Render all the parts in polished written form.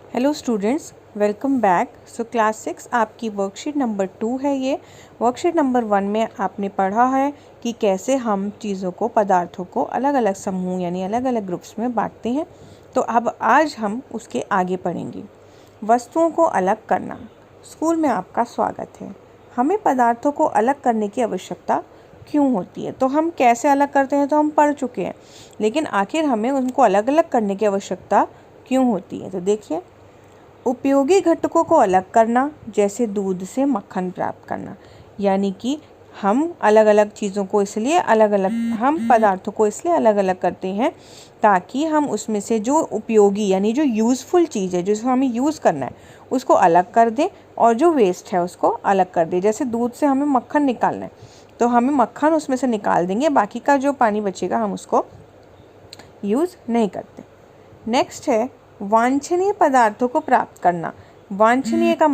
Hello students, welcome back. So class 6 आपकी worksheet number 2 है। ये वर्कशीट नंबर 1 में आपने पढ़ा है कि कैसे हम चीज़ों को, पदार्थों को अलग अलग समूह यानी अलग अलग ग्रुप्स में बांटते हैं। तो अब आज हम उसके आगे पढ़ेंगे। वस्तुओं को अलग करना। स्कूल में आपका स्वागत है। हमें पदार्थों को अलग करने की आवश्यकता क्यों होती है? तो हम कैसे अलग करते हैं तो हम पढ़ चुके हैं, लेकिन आखिर हमें उनको अलग अलग करने की आवश्यकता क्यों होती है? तो देखिए, उपयोगी घटकों को अलग करना, जैसे दूध से मक्खन प्राप्त करना। यानी कि हम अलग अलग चीज़ों को इसलिए हम पदार्थों को इसलिए अलग अलग करते हैं ताकि हम उसमें से जो उपयोगी यानी जो यूज़फुल चीज़ है, जिसको हमें यूज़ करना है, उसको अलग कर दें और जो वेस्ट है उसको अलग कर दें। जैसे दूध से हमें मक्खन निकालना है तो हमें मक्खन उसमें से निकाल देंगे, बाकी का जो पानी बचेगा हम उसको यूज़ नहीं करते। नेक्स्ट है वांछनीय पदार्थों को प्राप्त करना। वांछनीय का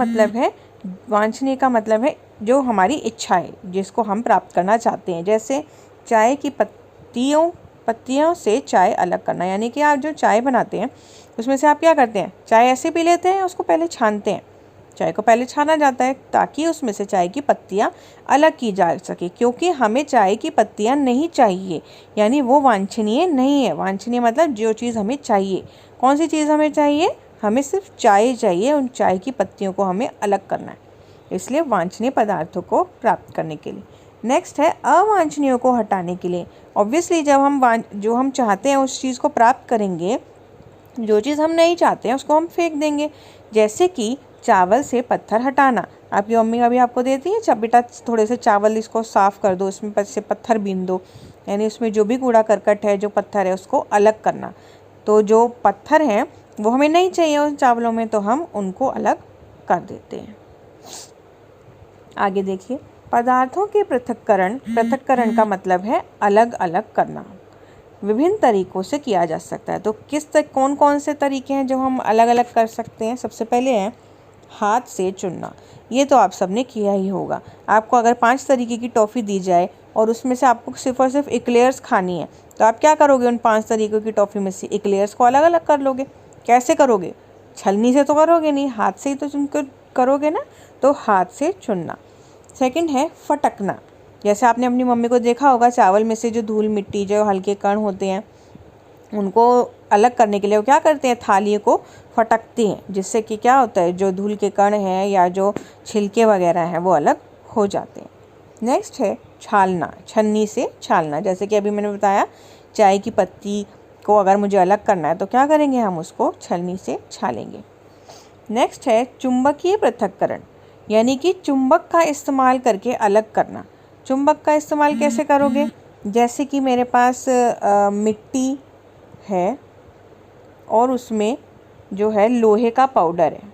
मतलब है जो हमारी इच्छा है, जिसको हम प्राप्त करना चाहते हैं। जैसे चाय की पत्तियों से चाय अलग करना। यानी कि आप जो चाय बनाते हैं उसमें से आप क्या करते हैं, चाय ऐसे पी लेते हैं, उसको पहले छानते हैं। चाय को पहले छाना जाता है ताकि उसमें से चाय की पत्तियां अलग की जा सके, क्योंकि हमें चाय की पत्तियां नहीं चाहिए, यानी वो वांछनीय नहीं है। वांछनीय मतलब जो चीज़ हमें चाहिए। कौन सी चीज़ हमें चाहिए? हमें सिर्फ चाय चाहिए, उन चाय की पत्तियों को हमें अलग करना है, इसलिए वांछनीय पदार्थों को प्राप्त करने के लिए। नेक्स्ट है अवांछनीय को हटाने के लिए। ऑब्वियसली जब जो हम चाहते हैं उस चीज़ को प्राप्त करेंगे, जो चीज़ हम नहीं चाहते हैं उसको हम फेंक देंगे। जैसे कि चावल से पत्थर हटाना। आपकी मम्मी कभी आपको देती है, जब बेटा थोड़े से चावल इसको साफ़ कर दो, इसमें से पत्थर बीन दो, यानी उसमें जो भी कूड़ा करकट है, जो पत्थर है, उसको अलग करना। तो जो पत्थर हैं वो हमें नहीं चाहिए उन चावलों में, तो हम उनको अलग कर देते हैं। आगे देखिए, पदार्थों के पृथक्करण का मतलब है अलग अलग करना। विभिन्न तरीकों से किया जा सकता है। तो कौन कौन से तरीके हैं जो हम अलग अलग कर सकते हैं? सबसे पहले है हाथ से चुनना। ये तो आप सबने किया ही होगा। आपको अगर 5 तरीके की टॉफ़ी दी जाए और उसमें से आपको सिर्फ और सिर्फ एक्लेयर्स खानी है, तो आप क्या करोगे? उन 5 तरीकों की टॉफ़ी में से एक्लेयर्स को अलग अलग कर लोगे। कैसे करोगे? छलनी से तो करोगे नहीं, हाथ से ही तो चुन कर करोगे ना। तो हाथ से चुनना। सेकंड है फटकना। जैसे आपने अपनी मम्मी को देखा होगा, चावल में से जो धूल मिट्टी, जो हल्के कण होते हैं, उनको अलग करने के लिए वो क्या करते हैं, थाली को फटकते हैं, जिससे कि क्या होता है, जो धूल के कण हैं या जो छिलके वगैरह हैं वो अलग हो जाते हैं। नेक्स्ट है छालना। छन्नी से छालना। जैसे कि अभी मैंने बताया, चाय की पत्ती को अगर मुझे अलग करना है तो क्या करेंगे, हम उसको छलनी से छालेंगे। नेक्स्ट है चुंबकीय पृथक्करण, यानी कि चुंबक का इस्तेमाल करके अलग करना। चुंबक का इस्तेमाल कैसे करोगे? जैसे कि मेरे पास मिट्टी है और उसमें जो है लोहे का पाउडर है।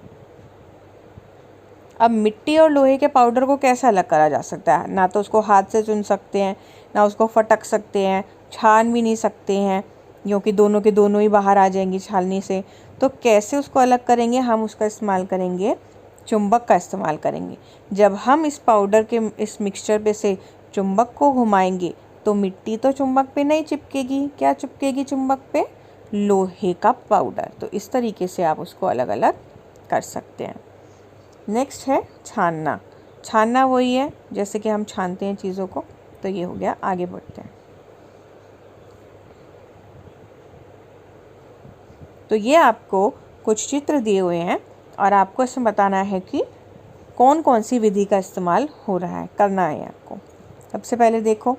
अब मिट्टी और लोहे के पाउडर को कैसे अलग करा जा सकता है? ना तो उसको हाथ से चुन सकते हैं, ना उसको फटक सकते हैं, छान भी नहीं सकते हैं, क्योंकि दोनों के दोनों ही बाहर आ जाएंगी छालनी से। तो कैसे उसको अलग करेंगे? हम उसका इस्तेमाल करेंगे, चुंबक का इस्तेमाल करेंगे। जब हम इस पाउडर के इस मिक्सचर पे से चुंबक को घुमाएंगे तो मिट्टी तो चुंबक पे नहीं चिपकेगी। क्या चिपकेगी चुंबक पे? लोहे का पाउडर। तो इस तरीके से आप उसको अलग अलग कर सकते हैं। नेक्स्ट है छानना। छानना वही है जैसे कि हम छानते हैं चीज़ों को। तो ये हो गया। आगे बढ़ते हैं। तो ये आपको कुछ चित्र दिए हुए हैं और आपको इसमें बताना है कि कौन कौन सी विधि का इस्तेमाल हो रहा है, करना है आपको। सबसे पहले देखो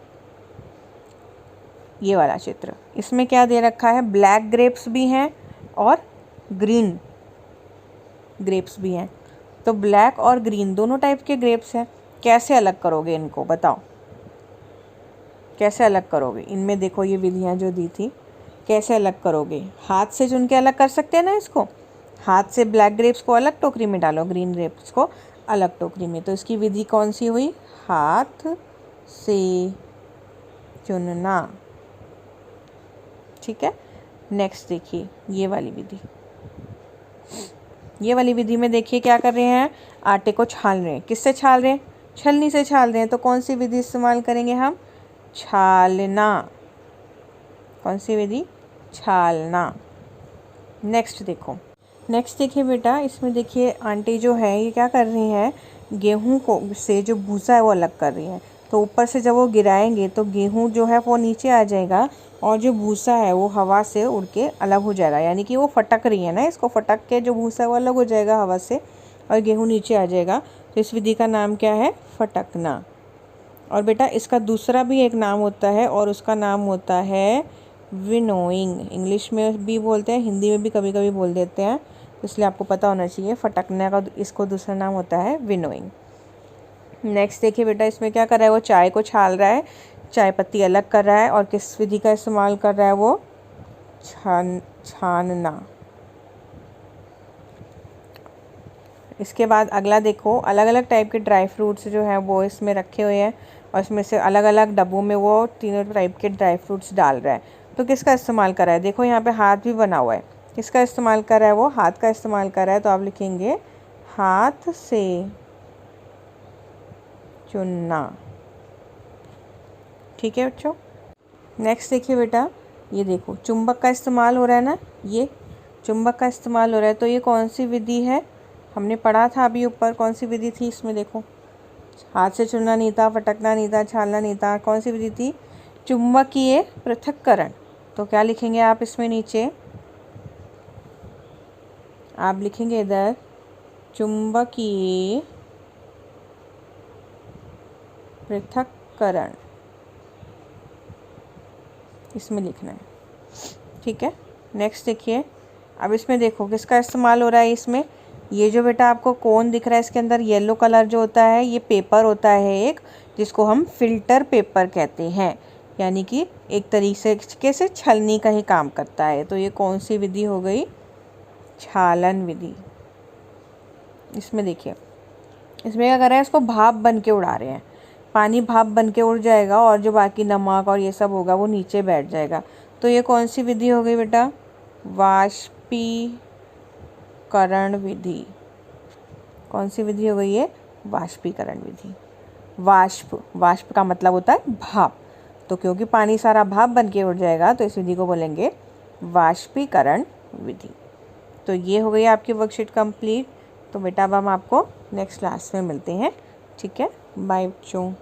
ये वाला चित्र। इसमें क्या दे रखा है? ब्लैक ग्रेप्स भी हैं और ग्रीन ग्रेप्स भी हैं। तो ब्लैक और ग्रीन दोनों टाइप के ग्रेप्स हैं। कैसे अलग करोगे इनको, बताओ कैसे अलग करोगे? इनमें देखो ये विधियाँ जो दी थी, कैसे अलग करोगे? हाथ से चुन के अलग कर सकते हैं ना इसको। हाथ से ब्लैक ग्रेप्स को अलग टोकरी में डालो, ग्रीन ग्रेप्स को अलग टोकरी में। तो इसकी विधि कौन सी हुई? हाथ से चुनना। ठीक है। नेक्स्ट देखिए ये वाली विधि। ये वाली विधि में देखिए क्या कर रहे हैं, आटे को छाल रहे हैं। किससे छाल रहे हैं? छलनी से छाल रहे हैं। तो कौन सी विधि इस्तेमाल करेंगे हम? छालना। कौन सी विधि? छालना। नेक्स्ट देखो, नेक्स्ट देखिए बेटा, इसमें देखिए आंटी जो है ये क्या कर रही हैं, गेहूं को से जो भूसा है वो अलग कर रही हैं। तो ऊपर से जब वो गिराएंगे तो गेहूं जो है वो नीचे आ जाएगा और जो भूसा है वो हवा से उड़ के अलग हो जाएगा, यानी कि वो फटक रही है ना, इसको फटक के जो भूसा है वो अलग हो जाएगा हवा से और गेहूँ नीचे आ जाएगा। तो इस विधि का नाम क्या है, फटकना। और बेटा इसका दूसरा भी एक नाम होता है और उसका नाम होता है विनोइंग। इंग्लिश में भी बोलते हैं, हिंदी में भी कभी कभी बोल देते हैं, तो इसलिए आपको पता होना चाहिए फटकने का इसको दूसरा नाम होता है विनोइंग। नेक्स्ट देखिए बेटा, इसमें क्या कर रहा है, वो चाय को छाल रहा है, चाय पत्ती अलग कर रहा है और किस विधि का इस्तेमाल कर रहा है, वो छानना। इसके बाद अगला देखो, अलग अलग टाइप के ड्राई फ्रूट्स जो हैं वो इसमें रखे हुए हैं और इसमें से अलग अलग डब्बों में वो तीनों टाइप के ड्राई फ्रूट्स डाल रहा है। तो किसका इस्तेमाल कर रहा है, देखो यहाँ पे हाथ भी बना हुआ है, किसका इस्तेमाल कर रहा है, वो हाथ का इस्तेमाल कर रहा है। तो आप लिखेंगे हाथ से चुनना। ठीक है बच्चों। नेक्स्ट देखिए बेटा, ये देखो चुंबक का इस्तेमाल हो रहा है ना, ये चुंबक का इस्तेमाल हो रहा है। तो ये कौन सी विधि है, हमने पढ़ा था अभी ऊपर, कौन सी विधि थी इसमें, देखो हाथ से चुनना नहीं था, फटकना नहीं था, छालना नहीं था, कौन सी विधि थी, चुंबकीय पृथक्करण। तो क्या लिखेंगे आप इसमें नीचे, आप लिखेंगे इधर चुंबकीय पृथक्करण, इसमें लिखना है। ठीक है। नेक्स्ट देखिए, अब इसमें देखो किसका इस्तेमाल हो रहा है, इसमें ये जो बेटा आपको कोन दिख रहा है इसके अंदर येलो कलर जो होता है, ये पेपर होता है एक, जिसको हम फिल्टर पेपर कहते हैं, यानी कि एक तरीके से छलनी का ही काम करता है। तो ये कौन सी विधि हो गई, छालन विधि। इसमें देखिए, इसमें क्या कर रहे हैं, इसको भाप बन के उड़ा रहे हैं, पानी भाप बन के उड़ जाएगा और जो बाकी नमक और ये सब होगा वो नीचे बैठ जाएगा। तो ये कौन सी विधि हो गई बेटा, वाष्पीकरण विधि। कौन सी विधि हो गई ये, वाष्पीकरण विधि। वाष्प का मतलब होता है भाप, तो क्योंकि पानी सारा भाप बन के उड़ जाएगा तो इस विधि को बोलेंगे वाष्पीकरण विधि। तो ये हो गई आपकी वर्कशीट कंप्लीट। तो बेटा अब हम आपको नेक्स्ट क्लास में मिलते हैं। ठीक है, बाय बच्चों।